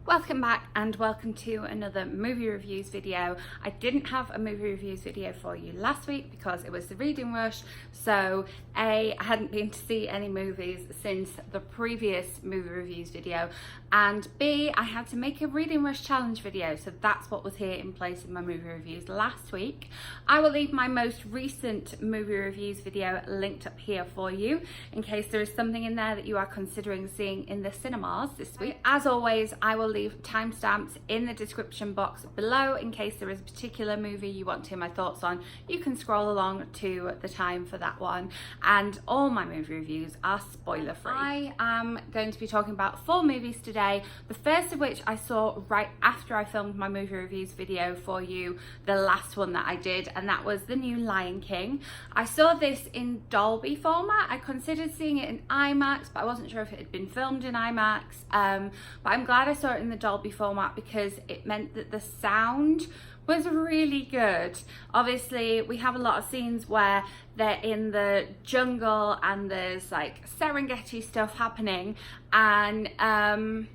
Welcome back and welcome to another movie reviews video. I didn't have a movie reviews video for you last week because it was the reading rush, so I hadn't been to see any movies since the previous movie reviews video, and B, I had to make a reading rush challenge video, so that's what was here in place of my movie reviews last week. I will leave my most recent movie reviews video linked up here for you in case there is something in there that you are considering seeing in the cinemas this week. As always, I will leave timestamps in the description box below in case there is a particular movie you want to hear my thoughts on. You can scroll along to the time for that one, and all my movie reviews are spoiler free. I am going to be talking about 4 movies today, the first of which I saw right after I filmed my movie reviews video for you, the last one that I did, and that was the new Lion King. I saw this in Dolby format. I considered seeing it in IMAX, but I wasn't sure if it had been filmed in IMAX, but I'm glad I saw it in the Dolby format because it meant that the sound was really good. Obviously, we have a lot of scenes where they're in the jungle and there's like Serengeti stuff happening, and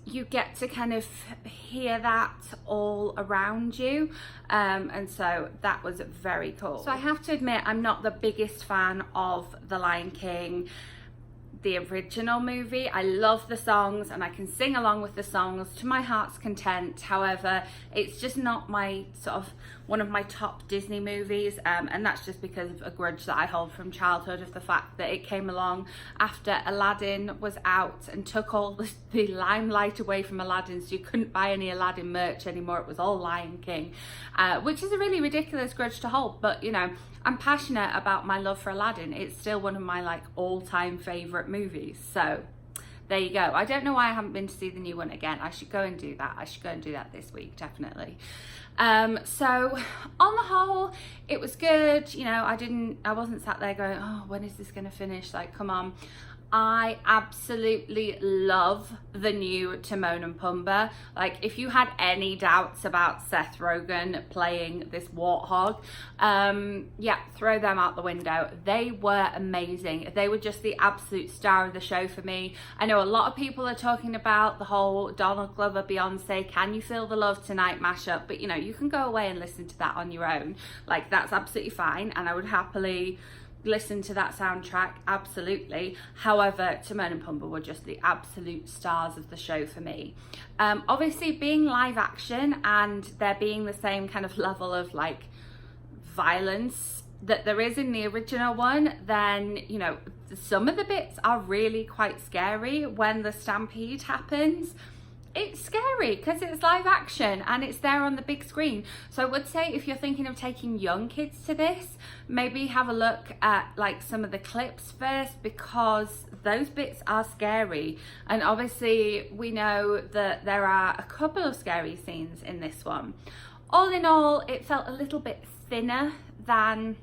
you get to kind of hear that all around you, and so that was very cool. So I have to admit, I'm not the biggest fan of The Lion King, the original movie. I love the songs and I can sing along with the songs to my heart's content. However, it's just not my sort of one of my top Disney movies, and that's just because of a grudge that I hold from childhood of the fact that it came along after Aladdin was out and took all the limelight away from Aladdin, so you couldn't buy any Aladdin merch anymore. It was all Lion King, which is a really ridiculous grudge to hold, but you know, I'm passionate about my love for Aladdin. It's still one of my like all-time favorite movies, so there you go. I don't know why I haven't been to see the new one again. I should go and do that. I should go and do that this week, definitely. So on the whole, it was good. You know, I wasn't sat there going, oh, when is this gonna finish? Like, come on. I absolutely love the new Timon and Pumbaa. Like, if you had any doubts about Seth Rogen playing this warthog, yeah, throw them out the window. They were amazing. They were just the absolute star of the show for me. I know a lot of people are talking about the whole Donald Glover, Beyonce, Can You Feel the Love Tonight mashup, but you know, you can go away and listen to that on your own. Like, that's absolutely fine, and I would happily listen to that soundtrack, absolutely. However, Timon and Pumbaa were just the absolute stars of the show for me. Obviously, being live action and there being the same kind of level of like violence that there is in the original one, then you know, some of the bits are really quite scary. When the stampede happens, it's scary because it's live action and it's there on the big screen. So I would say if you're thinking of taking young kids to this, maybe have a look at like some of the clips first, because those bits are scary. And obviously we know that there are a couple of scary scenes in this one. All in all, it felt a little bit thinner than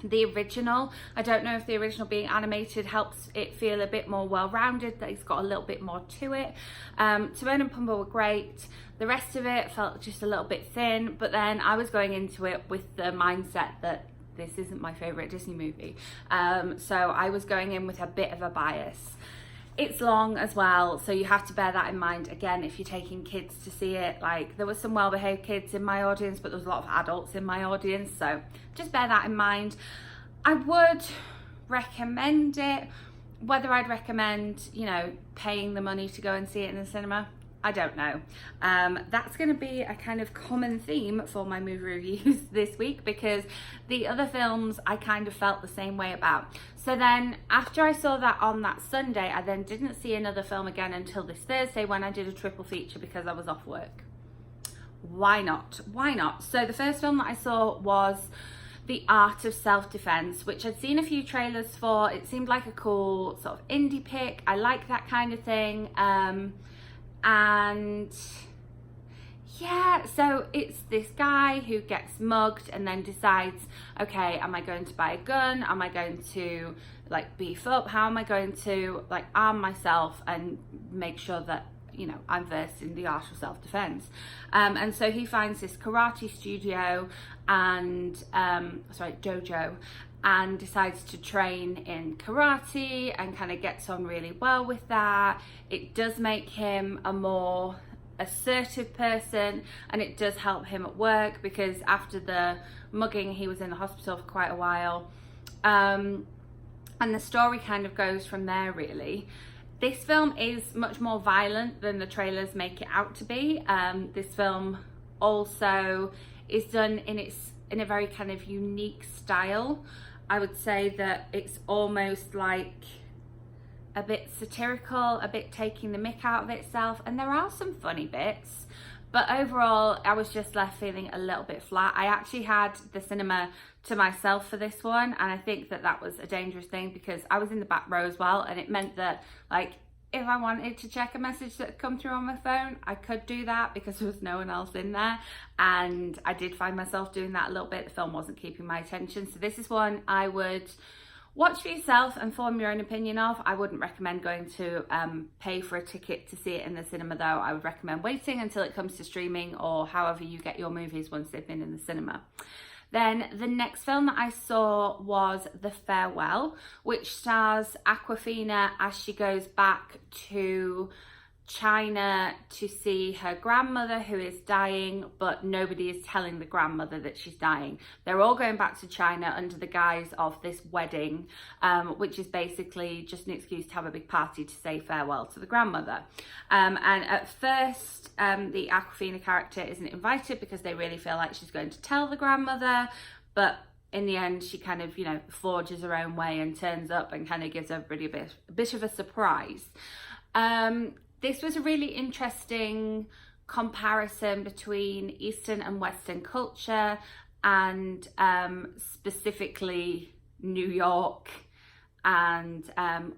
the original. I don't know if the original being animated helps it feel a bit more well-rounded, that it's got a little bit more to it. Timon and Pumbaa were great. The rest of it felt just a little bit thin, but then I was going into it with the mindset that this isn't my favorite Disney movie, so I was going in with a bit of a bias. It's long as well, so you have to bear that in mind. Again, if you're taking kids to see it, like, there were some well-behaved kids in my audience, but there was a lot of adults in my audience, so just bear that in mind. I would recommend it. Whether I'd recommend, you know, paying the money to go and see it in the cinema, I don't know. That's going to be a kind of common theme for my movie reviews this week, because the other films I kind of felt the same way about. So then after I saw that on that Sunday, I then didn't see another film again until this Thursday when I did a triple feature because I was off work. Why not? Why not? So the first film that I saw was The Art of Self-Defense, which I'd seen a few trailers for. It seemed like a cool sort of indie pick. I like that kind of thing. And yeah, so it's this guy who gets mugged and then decides, okay, am I going to buy a gun? Am I going to like beef up? How am I going to like arm myself and make sure that, you know, I'm versed in the art of self-defense? And so he finds this karate studio and dojo, and decides to train in karate and kind of gets on really well with that. It does make him a more assertive person, and it does help him at work because after the mugging he was in the hospital for quite a while, and the story kind of goes from there really. This film is much more violent than the trailers make it out to be. This film also is done in a very kind of unique style. I would say that it's almost like a bit satirical, a bit taking the mick out of itself, and there are some funny bits, but overall I was just left feeling a little bit flat. I actually had the cinema to myself for this one, and I think that that was a dangerous thing because I was in the back row as well, and it meant that like if I wanted to check a message that had come through on my phone, I could do that because there was no one else in there, and I did find myself doing that a little bit. The film wasn't keeping my attention, so this is one I would watch for yourself and form your own opinion of. I wouldn't recommend going to pay for a ticket to see it in the cinema though. I would recommend waiting until it comes to streaming or however you get your movies once they've been in the cinema. Then the next film that I saw was The Farewell, which stars Awkwafina as she goes back to China to see her grandmother who is dying, but nobody is telling the grandmother that she's dying. They're all going back to China under the guise of this wedding, which is basically just an excuse to have a big party to say farewell to the grandmother. And at first, the Awkwafina character isn't invited because they really feel like she's going to tell the grandmother, but in the end, she kind of, forges her own way and turns up and kind of gives everybody a bit of a surprise. This was a really interesting comparison between Eastern and Western culture, and specifically New York and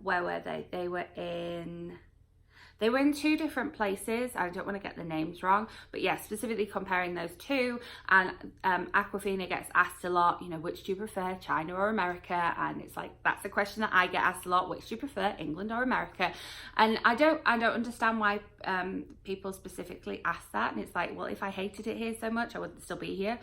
where were they? They were in two different places. I don't want to get the names wrong, but yeah, specifically comparing those two. And Awkwafina gets asked a lot, which do you prefer, China or America? And it's like, that's a question that I get asked a lot. Which do you prefer, England or America? And I don't understand why people specifically ask that. And it's like, well, if I hated it here so much, I wouldn't still be here.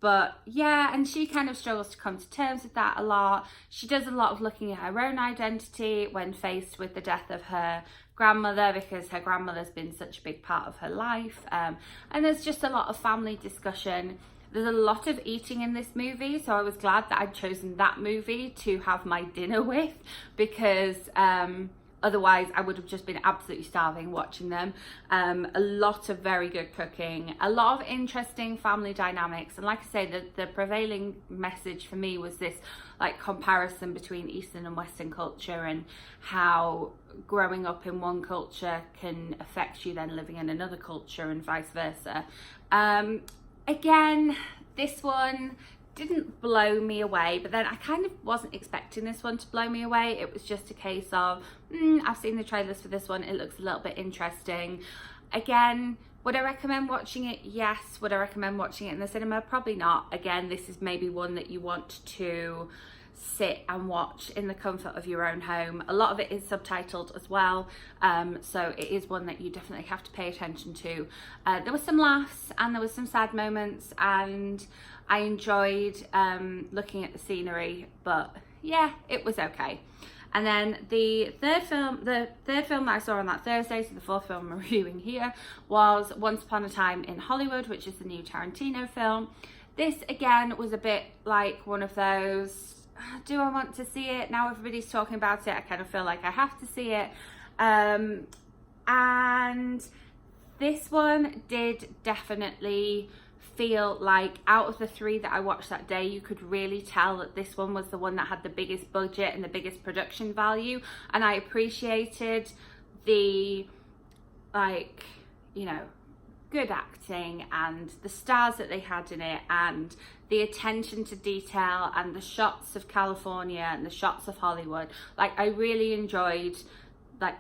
But yeah, and she kind of struggles to come to terms with that a lot. She does a lot of looking at her own identity when faced with the death of her grandmother, because her grandmother's been such a big part of her life. And there's just a lot of family discussion. There's a lot of eating in this movie, so I was glad that I'd chosen that movie to have my dinner with, because otherwise I would have just been absolutely starving watching them. A lot of very good cooking, a lot of interesting family dynamics, and like I say, the prevailing message for me was this like comparison between Eastern and Western culture, and how growing up in one culture can affect you then living in another culture and vice versa. Again, this one didn't blow me away, but then I kind of wasn't expecting this one to blow me away. It was just a case of, I've seen the trailers for this one, it looks a little bit interesting. Again, would I recommend watching it? Yes. Would I recommend watching it in the cinema? Probably not. Again, this is maybe one that you want to sit and watch in the comfort of your own home. A lot of it is subtitled as well, so it is one that you definitely have to pay attention to. There were some laughs and there was some sad moments, and I enjoyed looking at the scenery, but yeah, it was okay. And then the third film that I saw on that Thursday, so the fourth film I'm reviewing here, was Once Upon a Time in Hollywood, which is the new Tarantino film. This again was a bit like one of those, do I want to see it? Now everybody's talking about it, I kind of feel like I have to see it. And this one did definitely feel like, out of the three that I watched that day, you could really tell that this one was the one that had the biggest budget and the biggest production value. And I appreciated the, good acting and the stars that they had in it, and the attention to detail, and the shots of California and the shots of Hollywood. I really enjoyed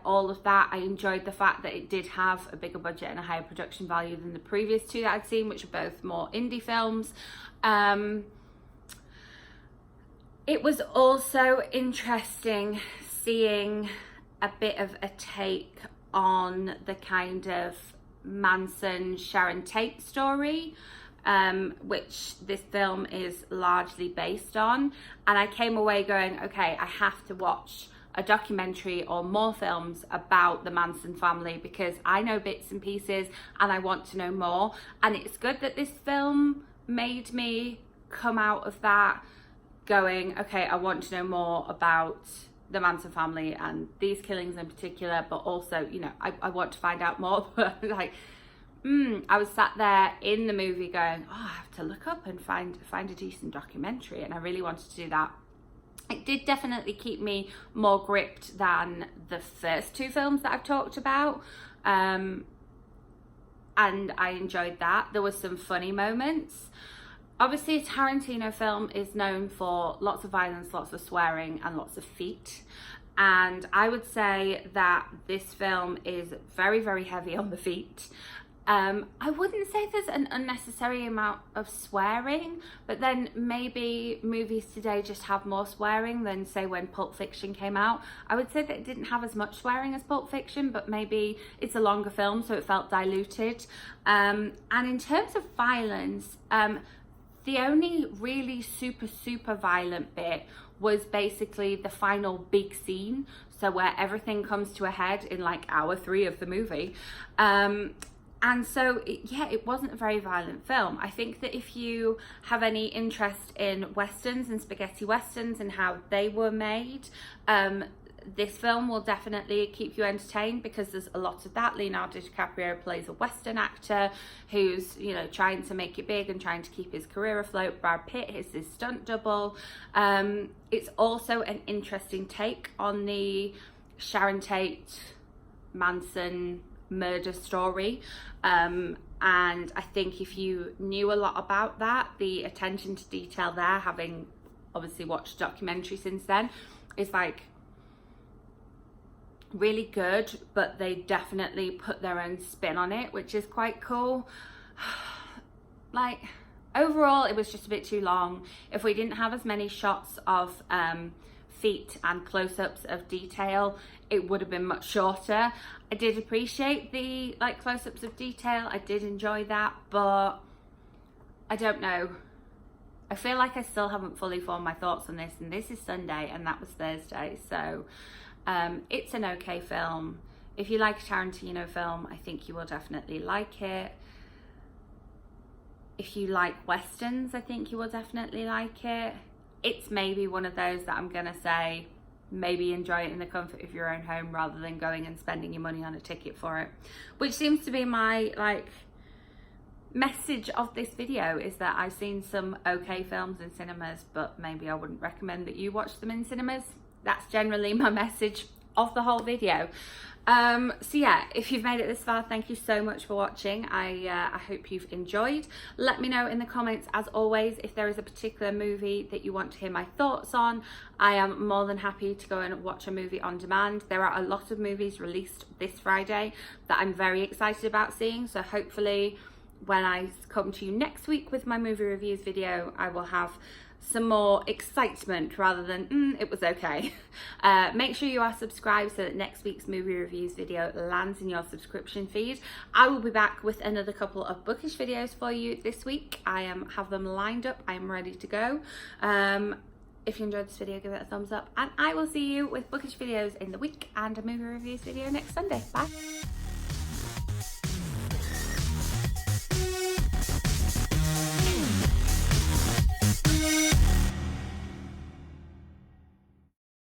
all of that. I enjoyed the fact that it did have a bigger budget and a higher production value than the previous two that I'd seen, which are both more indie films. It was also interesting seeing a bit of a take on the kind of Manson Sharon Tate story. which this film is largely based on, and I came away going, okay, I have to watch a documentary or more films about the Manson family because I know bits and pieces and I want to know more. And it's good that this film made me come out of that going, okay, I want to know more about the Manson family and these killings in particular, but also, you know, I want to find out more. Like, I was sat there in the movie going, oh, I have to look up and find a decent documentary, and I really wanted to do that. It did definitely keep me more gripped than the first two films that I've talked about, and I enjoyed that. There was some funny moments. Obviously, a Tarantino film is known for lots of violence, lots of swearing, and lots of feet. And I would say that this film is very, very heavy on the feet. I wouldn't say there's an unnecessary amount of swearing, but then maybe movies today just have more swearing than, say, when Pulp Fiction came out. I would say that it didn't have as much swearing as Pulp Fiction, but maybe it's a longer film, so it felt diluted. And in terms of violence, the only really super violent bit was basically the final big scene, so where everything comes to a head in like hour 3 of the movie. And so, it wasn't a very violent film. I think that if you have any interest in westerns and spaghetti westerns and how they were made, this film will definitely keep you entertained because there's a lot of that. Leonardo DiCaprio plays a western actor who's, you know, trying to make it big and trying to keep his career afloat. Brad Pitt is his stunt double. It's also an interesting take on the Sharon Tate Manson murder story, and I think if you knew a lot about that, the attention to detail there, having obviously watched a documentary since then, is like really good, but they definitely put their own spin on it, which is quite cool. Like, overall it was just a bit too long. If we didn't have as many shots of feet and close-ups of detail, it would have been much shorter. I did appreciate the like close-ups of detail. I did enjoy that, but I don't know. I feel like I still haven't fully formed my thoughts on this, and this is Sunday and that was Thursday, so it's an okay film. If you like a Tarantino film, I think you will definitely like it. If you like westerns, I think you will definitely like it. It's maybe one of those that I'm gonna say, maybe enjoy it in the comfort of your own home rather than going and spending your money on a ticket for it, which seems to be my like message of this video, is that I've seen some okay films in cinemas, but maybe I wouldn't recommend that you watch them in cinemas. That's generally my message of the whole video. So yeah, if you've made it this far, thank you so much for watching. I hope you've enjoyed. Let me know in the comments, as always, if there is a particular movie that you want to hear my thoughts on. I am more than happy to go and watch a movie on demand. There are a lot of movies released this Friday that I'm very excited about seeing, so hopefully when I come to you next week with my movie reviews video, I will have some more excitement rather than it was okay. Make sure you are subscribed so that next week's movie reviews video lands in your subscription feed. I will be back with another couple of bookish videos for you this week. I have them lined up. I am ready to go. If you enjoyed this video, give it a thumbs up, and I will see you with bookish videos in the week and a movie reviews video next Sunday. Bye.